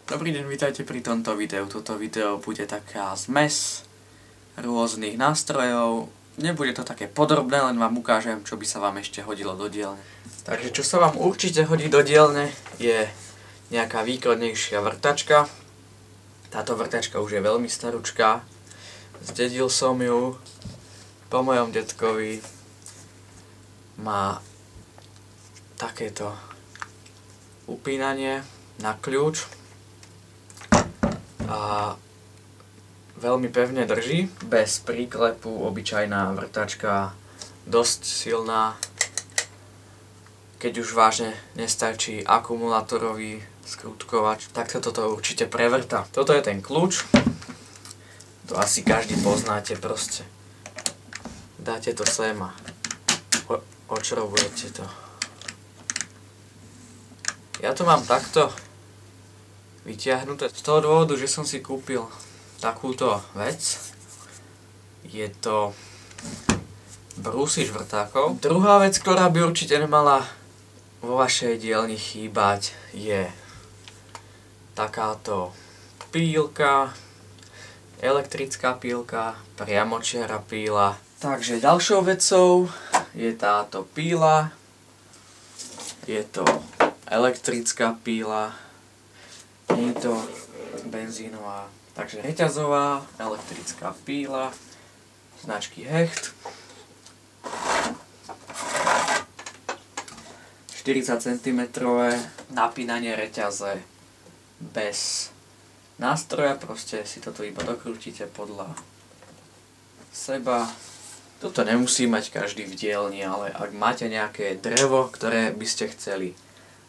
Dobrý deň, vítajte pri tomto videu. Toto video bude taká zmes rôznych nástrojov. Nebude to také podrobné, len vám ukážem, čo by sa vám ešte hodilo do dielne. Takže čo sa vám určite hodí do dielne, je nejaká výkonnejšia vrtačka. Táto vrtačka už je veľmi staručká. Zdedil som ju po mojom detkovi. Má takéto upínanie na kľúč a veľmi pevne drží, bez príklepu, obyčajná vrtačka, dosť silná, keď už vážne nestačí akumulátorový skrutkovač, tak sa toto určite prevrta. Toto je ten kľúč, to asi každý poznáte proste. Dáte to sem a odšrobujete to. Ja to mám takto vyťahnuté z toho dôvodu, že som si kúpil takúto vec. Je to brúsič vrtákov. Druhá vec, ktorá by určite nemala vo vašej dielni chýbať, je takáto pílka, elektrická pílka, priamočiara píla. Takže ďalšou vecou je táto píla. Je to elektrická píla. Nie je to benzínová. Takže reťazová elektrická píla značky Hecht. 40 cm napínanie reťaze bez nástroja, proste si toto iba dokrútite podľa seba. Toto nemusí mať každý v dielni, ale ak máte nejaké drevo, ktoré by ste chceli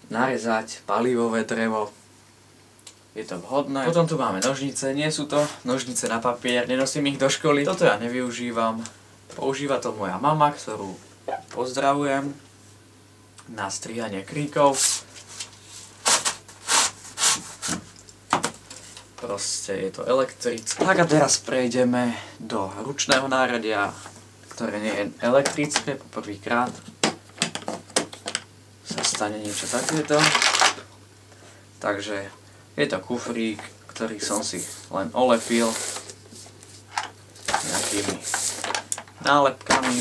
narezať, palivové drevo, je to vhodné. Potom tu máme nožnice, nie sú to nožnice na papier, nenosím ich do školy, toto ja nevyužívam. Používa to moja mama, ktorú pozdravujem, na strihanie kríkov. Proste je to elektrické. Tak a teraz prejdeme do ručného náradia, ktoré nie je elektrické. Poprvýkrát sa stane niečo takéto. Takže je to kufrík, ktorý som si len olepil nejakými nálepkami.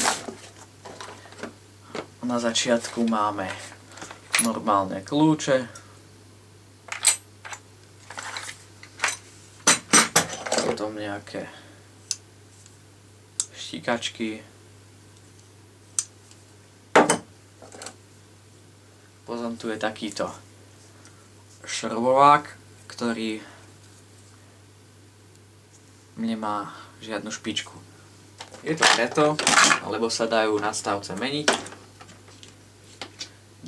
Na začiatku máme normálne kľúče. Potom nejaké štikačky. Potom tu je takýto šrobovák, ktorý nemá žiadnu špičku. Je to preto, lebo sa dajú na stavce meniť.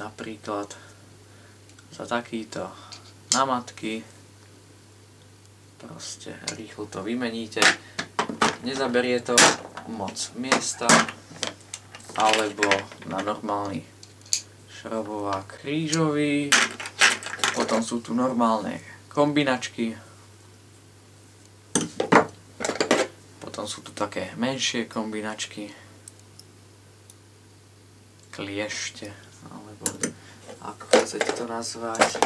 Napríklad za takýto namatky. Proste rýchlo to vymeníte. Nezaberie to moc miesta. Alebo na normálny šrobovák krížový. Potom sú tu normálne kombinačky. Potom sú tu také menšie kombinačky. Kliešte, alebo ako chcete to nazvať.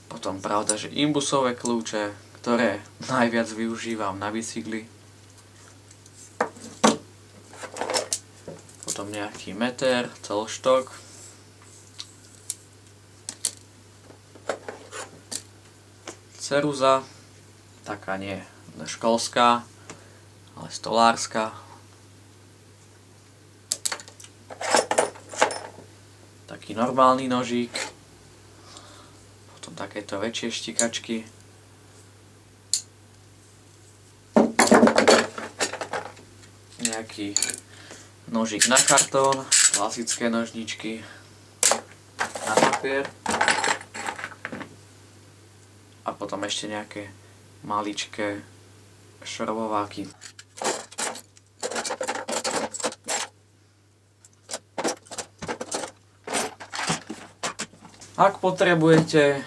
Potom pravda, že imbusové kľúče, ktoré najviac využívam na bicykli. Potom nejaký meter, celštok. Ceruza, taká nie školská, ale stolárska. Taký normálny nožík. Potom takéto väčšie štikačky. Nejaký nožík na kartón, klasické nožničky na papier. A potom ešte nejaké maličké šrobováky. Ak potrebujete,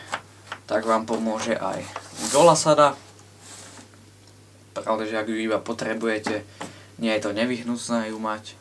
tak vám pomôže aj golasada. Pravda, že ak ju iba potrebujete, nie je to nevyhnutné ju mať.